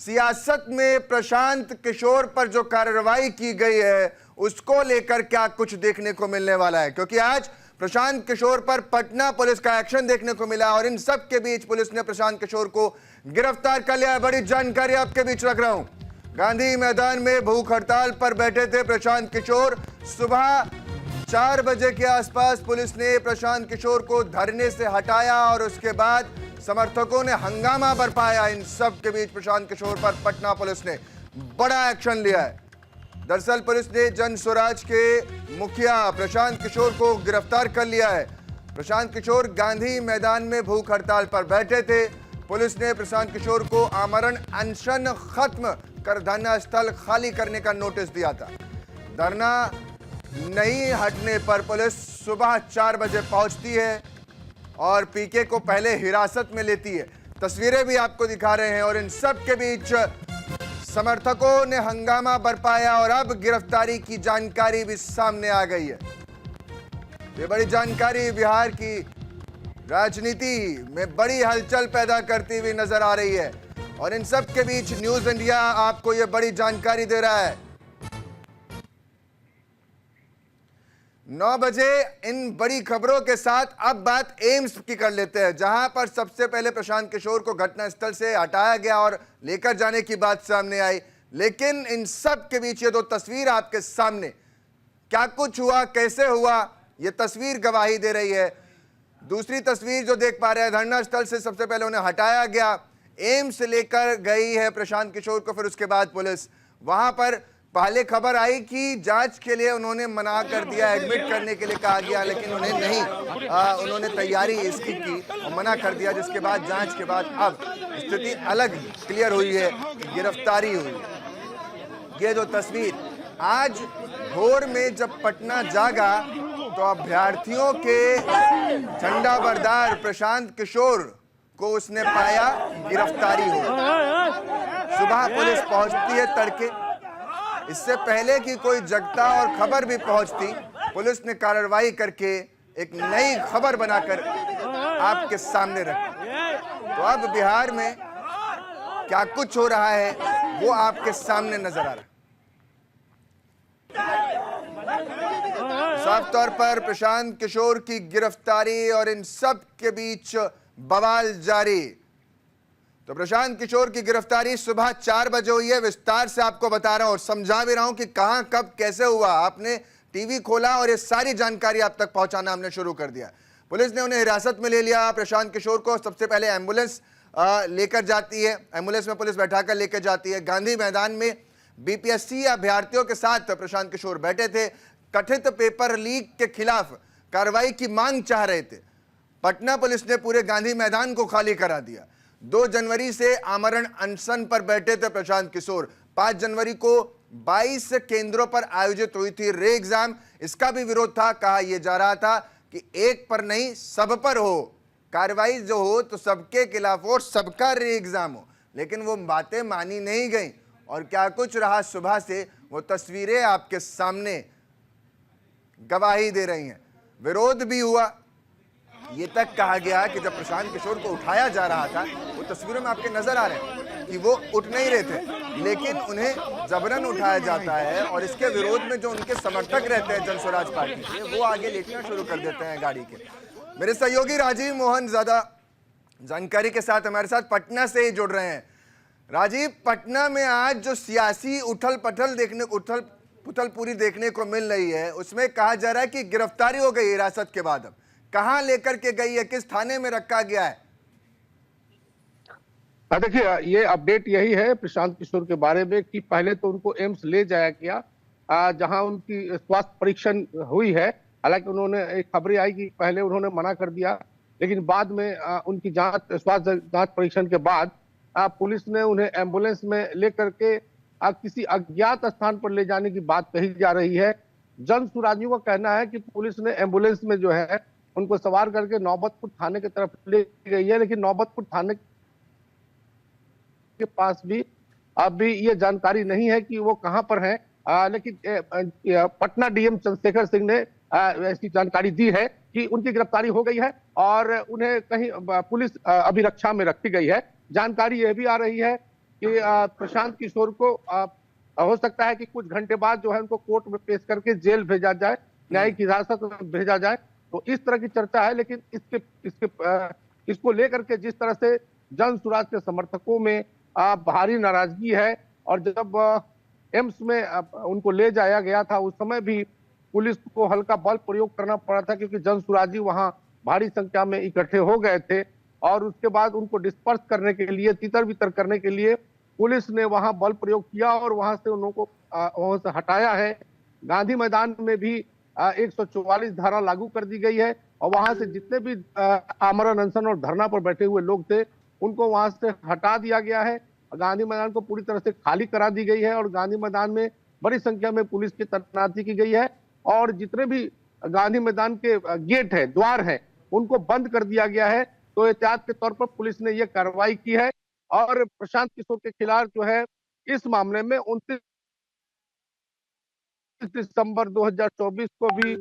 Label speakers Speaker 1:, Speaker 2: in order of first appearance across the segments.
Speaker 1: सियासत में प्रशांत किशोर पर जो कार्रवाई की गई है उसको लेकर क्या कुछ देखने को मिलने वाला है, क्योंकि आज प्रशांत किशोर पर पटना पुलिस का एक्शन देखने को मिला और इन सब के बीच पुलिस ने प्रशांत किशोर को गिरफ्तार कर लिया। बड़ी जानकारी आपके बीच रख रहा हूं। गांधी मैदान में भूख हड़ताल पर बैठे थे प्रशांत किशोर। सुबह 4 बजे के आसपास पुलिस ने प्रशांत किशोर को धरने से हटाया और उसके बाद समर्थकों ने हंगामा बरपाया। इन सब के बीच प्रशांत किशोर पर पटना पुलिस ने बड़ा एक्शन लिया है। दरअसल पुलिस ने जन स्वराज के मुखिया प्रशांत किशोर को गिरफ्तार कर लिया है। प्रशांत किशोर गांधी मैदान में भूख हड़ताल पर बैठे थे। पुलिस ने प्रशांत किशोर को आमरण अनशन खत्म कर धरना स्थल खाली करने का नोटिस दिया था। धरना नहीं हटने पर पुलिस सुबह 4 बजे पहुंचती है और पीके को पहले हिरासत में लेती है। तस्वीरें भी आपको दिखा रहे हैं और इन सब के बीच समर्थकों ने हंगामा बरपाया और अब गिरफ्तारी की जानकारी भी सामने आ गई है। ये बड़ी जानकारी बिहार की राजनीति में बड़ी हलचल पैदा करती हुई नजर आ रही है और इन सब के बीच न्यूज इंडिया आपको ये बड़ी जानकारी दे रहा है। 9 बजे इन बड़ी खबरों के साथ अब बात एम्स की कर लेते हैं, जहां पर सबसे पहले प्रशांत किशोर को घटनास्थल से हटाया गया और लेकर जाने की बात सामने आई। लेकिन इन सब के बीच ये दो तस्वीर आपके सामने, क्या कुछ हुआ, कैसे हुआ, ये तस्वीर गवाही दे रही है। दूसरी तस्वीर जो देख पा रहे हैं, धरना स्थल से सबसे पहले उन्हें हटाया गया, एम्स लेकर गई है प्रशांत किशोर को, फिर उसके बाद पुलिस वहां पर पहले खबर आई कि जांच के लिए उन्होंने मना कर दिया, एडमिट करने के लिए कहा गया, लेकिन उन्हें नहीं, उन्होंने तैयारी इसकी की और मना कर दिया, जिसके बाद जांच के बाद अब स्थिति अलग क्लियर हुई है, गिरफ्तारी हुई है। ये जो तस्वीर आज भोर में जब पटना जागा तो अभ्यर्थियों के झंडा बरदार प्रशांत किशोर को उसने पाया, गिरफ्तारी हुई। सुबह पुलिस पहुंचती है तड़के, इससे पहले कि कोई जगता और खबर भी पहुंचती, पुलिस ने कार्रवाई करके एक नई खबर बनाकर आपके सामने रखी। तो अब बिहार में क्या कुछ हो रहा है वो आपके सामने नजर आ रहा है। साफ तौर पर प्रशांत किशोर की गिरफ्तारी और इन सब के बीच बवाल जारी। तो प्रशांत किशोर की गिरफ्तारी सुबह 4 बजे हुई है। विस्तार से आपको बता रहा हूं और समझा भी रहा हूं कि कहां कब कैसे हुआ। आपने टीवी खोला और ये सारी जानकारी आप तक पहुंचाना हमने शुरू कर दिया। पुलिस ने उन्हें हिरासत में ले लिया। प्रशांत किशोर को सबसे पहले एम्बुलेंस लेकर जाती है, एम्बुलेंस में पुलिस बैठाकर लेकर जाती है। गांधी मैदान में बीपीएससी अभ्यर्थियों के साथ प्रशांत किशोर बैठे थे। कथित पेपर लीक के खिलाफ कार्रवाई की मांग चाह रहे थे। पटना पुलिस ने पूरे गांधी मैदान को खाली करा दिया। 2 जनवरी से आमरण अनशन पर बैठे थे प्रशांत किशोर। 5 जनवरी को 22 केंद्रों पर आयोजित हुई थी रे एग्जाम, इसका भी विरोध था। कहा यह जा रहा था कि एक पर नहीं सब पर हो, कार्रवाई जो हो तो सबके खिलाफ हो, सबका रे एग्जाम हो। लेकिन वो बातें मानी नहीं गई और क्या कुछ रहा सुबह से वो तस्वीरें आपके सामने गवाही दे रही हैं। विरोध भी हुआ, ये तक कहा गया कि जब प्रशांत किशोर को उठाया जा रहा था, वो तस्वीरों में आपके नजर आ रहे हैं कि वो उठ नहीं रहे थे, लेकिन उन्हें जबरन उठाया जाता है और इसके विरोध में जो उनके समर्थक रहते हैं जन स्वराज पार्टी के, वो आगे लेटना शुरू कर देते हैं गाड़ी के। मेरे सहयोगी राजीव मोहन ज्यादा जानकारी के साथ हमारे साथ पटना से ही जुड़ रहे हैं। राजीव, पटना में आज जो सियासी उथल पुथल पूरी देखने को मिल रही है, उसमें कहा जा रहा है कि गिरफ्तारी हो गई हिरासत के बाद। अब कहां लेकर के गई है, किस थाने में रखा गया है?
Speaker 2: देखिए, ये अपडेट यही है प्रशांत किशोर के बारे में कि पहले तो उनको एम्स ले जाया गया, जहां उनकी स्वास्थ्य परीक्षण हुई है। हालांकि उन्होंने एक खबरें आई कि पहले उन्होंने मना कर दिया, लेकिन बाद में उनकी स्वास्थ्य जांच परीक्षण के बाद पुलिस ने उन्हें एम्बुलेंस में लेकर के किसी अज्ञात स्थान पर ले जाने की बात कही जा रही है। जन सुराजियों का कहना है कि पुलिस ने एम्बुलेंस में जो है उनको सवार करके नौबतपुर थाने की तरफ ले गई है, लेकिन नौबतपुर थाने के पास भी अभी ये जानकारी नहीं है कि वो कहां पर हैं। लेकिन पटना डीएम चंद्रशेखर सिंह ने ऐसी जानकारी दी है कि उनकी गिरफ्तारी हो गई है और उन्हें कहीं पुलिस अभिरक्षा में रखी गई है। जानकारी यह भी आ रही है कि प्रशांत किशोर को हो सकता है कि कुछ घंटे बाद जो है उनको कोर्ट में पेश करके जेल भेजा जाए, न्यायिक हिरासत में भेजा जाए। तो इस तरह की चर्चा है, लेकिन इसको लेकर के जिस तरह से जन सुराज के समर्थकों में भारी नाराजगी है, और जब एम्स में उनको ले जाया गया था उस समय भी पुलिस को हल्का बल प्रयोग करना पड़ा था, क्योंकि जन सुराजी वहां भारी संख्या में इकट्ठे हो गए थे। और उसके बाद उनको डिस्पर्स करने के लिए, तितर बितर करने के लिए पुलिस ने वहां बल प्रयोग किया और वहां से उन लोगों को वहां से हटाया है। गांधी मैदान में भी 144 धारा लागू कर दी गई है, और वहां से जितने भी आमरण अनशन और धरना पर बैठे हुए लोग थे उनको वहां से हटा दिया गया है। गांधी मैदान को पूरी तरह से खाली करा दी गई है, और गांधी मैदान में बड़ी संख्या में पुलिस की तैनाती की गई है, और जितने भी गांधी मैदान के गेट है, द्वार है, उनको बंद कर दिया गया है। तो एहतियात के तौर पर पुलिस ने यह कार्रवाई की है, और प्रशांत किशोर के खिलाफ जो है इस मामले में 29 दिसंबर 2024 को भी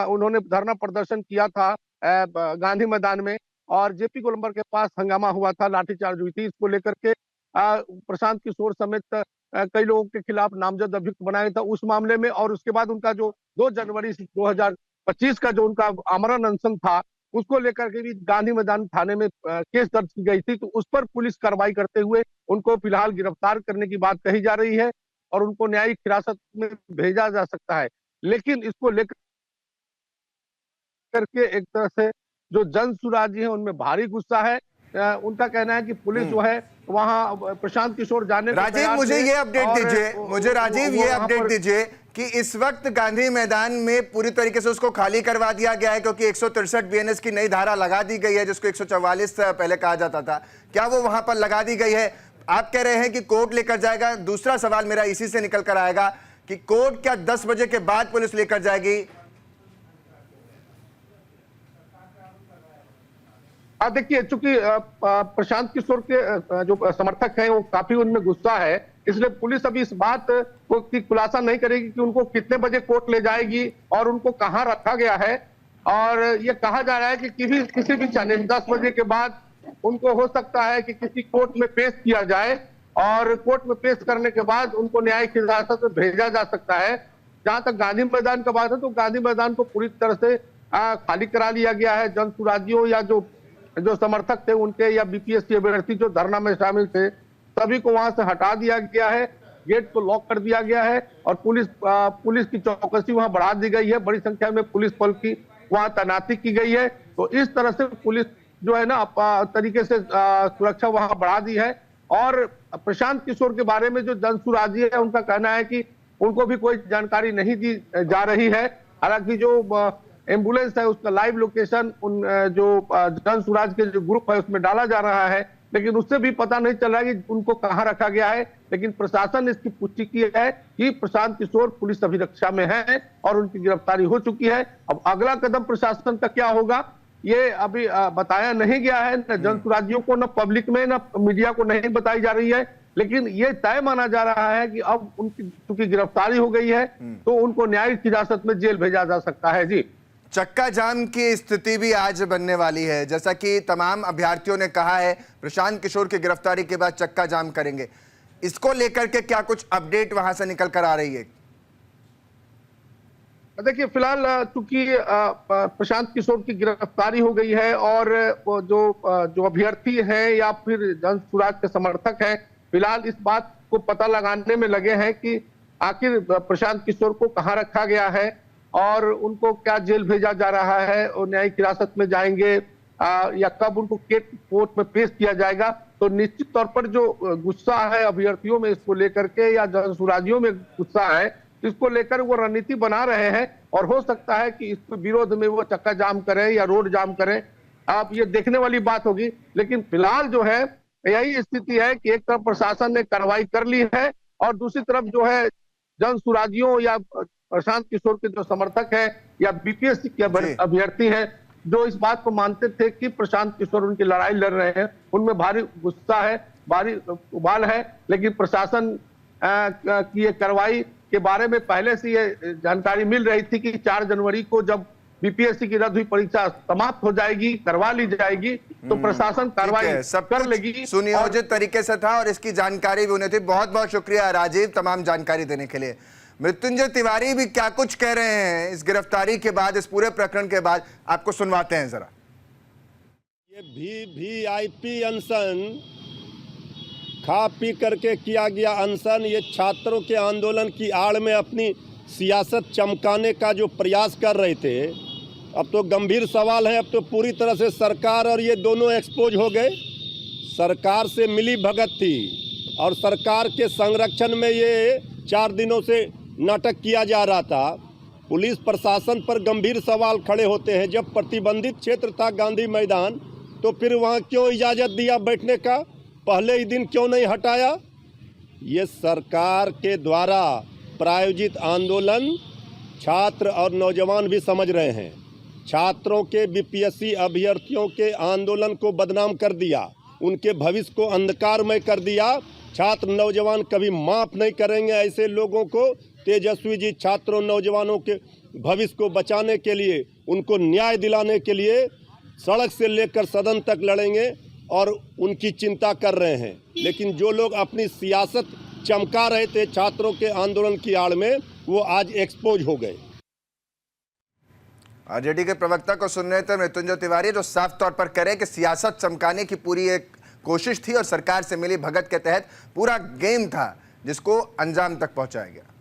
Speaker 2: उन्होंने धरना प्रदर्शन किया था गांधी मैदान में, और जेपी गोलंबर के पास हंगामा हुआ था, लाठीचार्ज हुई थी। इसको लेकर के प्रशांत किशोर समेत कई लोगों के खिलाफ नामजद अभियुक्त बनाया था उस मामले में। और उसके बाद उनका जो 2 जनवरी 2025 का जो उनका आमरण अनशन था, उसको लेकर के भी गांधी मैदान थाने में केस दर्ज की गई थी। तो उस पर पुलिस कार्रवाई करते हुए उनको फिलहाल गिरफ्तार करने की बात कही जा रही है, और उनको न्यायिक हिरासत में भेजा जा सकता है। लेकिन इसको लेकर के एक तरह से जो जन सुराजी है उनमें भारी गुस्सा है। उनका कहना है कि पुलिस जो है वहां प्रशांत किशोर जाने को
Speaker 1: राजीव, मुझे ये अपडेट दीजिए, मुझे राजीव ये अपडेट दीजिए कि इस वक्त गांधी मैदान में पूरी तरीके से उसको खाली करवा दिया गया है, क्योंकि 163 बीएनएस की नई धारा लगा दी गई है, जिसको 144 पहले कहा जाता था। क्या वो वहां पर लगा दी गई है? आप कह रहे हैं कि कोर्ट लेकर जाएगा। दूसरा सवाल मेरा इसी से निकल कर आएगा कि कोर्ट क्या 10 बजे के बाद पुलिस लेकर जाएगी?
Speaker 2: देखिए, चूंकि प्रशांत किशोर के जो समर्थक हैं वो काफी उनमें गुस्सा है, इसलिए पुलिस अभी इस बात को की खुलासा नहीं करेगी कि उनको कितने बजे कोर्ट ले जाएगी और उनको कहां रखा गया है। और ये कहा जा रहा है कि किसी भी 10 बजे के बाद उनको हो सकता है कि किसी कोर्ट में पेश किया जाए, और कोर्ट में पेश करने के बाद उनको न्यायिक हिरासत में भेजा जा सकता है। जहां तक गांधी मैदान का बात है, तो गांधी मैदान को पूरी तरह से खाली करा लिया गया है। जन सुराजियों या जो समर्थक थे उनके, या बीपीएससी अभ्यर्थी जो धरना में शामिल थे, सभी को वहां से हटा दिया गया है। गेट को लॉक कर दिया गया है, और पुलिस की चौकसी वहां बढ़ा दी गई है। बड़ी संख्या में पुलिस बल की वहां तैनाती की गई है। तो इस तरह से पुलिस जो है ना तरीके से सुरक्षा वहां बढ़ा दी है। और प्रशांत किशोर के बारे में जो जन सुराजी है उनका कहना है कि उनको भी कोई जानकारी नहीं दी जा रही है। हालांकि जो एम्बुलेंस है उसका लाइव लोकेशन उन जो जन सुराज के जो ग्रुप है उसमें डाला जा रहा है, लेकिन उससे भी पता नहीं चल रहा है कि उनको कहां रखा गया है। लेकिन प्रशासन ने इसकी पुष्टि की है कि प्रशांत किशोर पुलिस अभिरक्षा में है और उनकी गिरफ्तारी हो चुकी है। अब अगला कदम प्रशासन का क्या होगा ये अभी बताया नहीं गया है, न जन सुराजियों को, न पब्लिक में, न मीडिया को नहीं बताई जा रही है। लेकिन ये तय माना जा रहा है कि अब उनकी चूंकि गिरफ्तारी हो गई है तो उनको न्यायिक हिरासत में जेल भेजा जा सकता है। जी,
Speaker 1: चक्का जाम की स्थिति भी आज बनने वाली है, जैसा कि तमाम अभ्यर्थियों ने कहा है प्रशांत किशोर की गिरफ्तारी के बाद चक्का जाम करेंगे। इसको लेकर के क्या कुछ अपडेट वहां से निकल कर आ रही है?
Speaker 2: देखिए, फिलहाल चूंकि प्रशांत किशोर की गिरफ्तारी हो गई है, और जो अभ्यर्थी हैं या फिर जन सुराज के समर्थक हैं, फिलहाल इस बात को पता लगाने में लगे हैं कि आखिर प्रशांत किशोर को कहां रखा गया है और उनको क्या जेल भेजा जा रहा है, और न्यायिक हिरासत में जाएंगे या कब उनको कोर्ट में पेश किया जाएगा। तो निश्चित तौर पर जो गुस्सा है अभ्यर्थियों में इसको लेकर के, या जन सुराजियों में गुस्सा है, इसको लेकर वो रणनीति बना रहे हैं, और हो सकता है कि इसके विरोध में वो चक्का जाम करें या रोड जाम करें। आप ये देखने वाली बात होगी। लेकिन फिलहाल जो है यही स्थिति है कि एक तरफ प्रशासन ने कार्रवाई कर ली है, और दूसरी तरफ जो है जन सुराजियों या प्रशांत किशोर के जो समर्थक हैं या बीपीएससी के अभ्यर्थी हैं, जो इस बात को मानते थे कि प्रशांत किशोर उनकी लड़ाई लड़ रहे हैं, उनमें भारी गुस्सा है, भारी उबाल है। लेकिन प्रशासन की ये कार्रवाई के बारे में पहले से ये जानकारी मिल रही थी कि 4 जनवरी को जब बीपीएससी की रद्द हुई परीक्षा समाप्त हो जाएगी, करवा ली जाएगी, तो प्रशासन कार्रवाई
Speaker 1: सब
Speaker 2: कर
Speaker 1: कुछ
Speaker 2: लेगी।
Speaker 1: सुनियोजित तरीके से था और इसकी जानकारी भी उन्हें थी। बहुत बहुत शुक्रिया राजीव तमाम जानकारी देने के लिए। मृत्युंजय तिवारी भी क्या कुछ कह रहे हैं इस गिरफ्तारी के बाद, इस पूरे प्रकरण के बाद, आपको सुनवाते हैं जरा।
Speaker 3: ये वीआईपी अनशन, खा पी करके किया गया अनशन, ये छात्रों के आंदोलन की आड़ में अपनी सियासत चमकाने का जो प्रयास कर रहे थे। अब तो गंभीर सवाल है, अब तो पूरी तरह से सरकार और ये दोनों एक्सपोज हो गए। सरकार से मिली भगत थी और सरकार के संरक्षण में ये 4 दिनों से नाटक किया जा रहा था। पुलिस प्रशासन पर गंभीर सवाल खड़े होते हैं। जब प्रतिबंधित क्षेत्र था गांधी मैदान, तो फिर वहाँ क्यों इजाज़त दिया बैठने का, पहले ही दिन क्यों नहीं हटाया? ये सरकार के द्वारा प्रायोजित आंदोलन छात्र और नौजवान भी समझ रहे हैं। छात्रों के बीपीएससी अभ्यर्थियों के आंदोलन को बदनाम कर दिया, उनके भविष्य को अंधकारमय कर दिया। छात्र नौजवान कभी माफ़ नहीं करेंगे ऐसे लोगों को। तेजस्वी जी छात्रों नौजवानों के भविष्य को बचाने के लिए, उनको न्याय दिलाने के लिए सड़क से लेकर सदन तक लड़ेंगे और उनकी चिंता कर रहे हैं। लेकिन जो लोग अपनी सियासत चमका रहे थे छात्रों के आंदोलन की आड़ में, वो आज एक्सपोज हो गए।
Speaker 1: आरजेडी के प्रवक्ता को सुन रहे थे मृत्युंजय तिवारी, जो साफ तौर पर कह रहे कि सियासत चमकाने की पूरी एक कोशिश थी और सरकार से मिली भगत के तहत पूरा गेम था जिसको अंजाम तक पहुंचाया गया।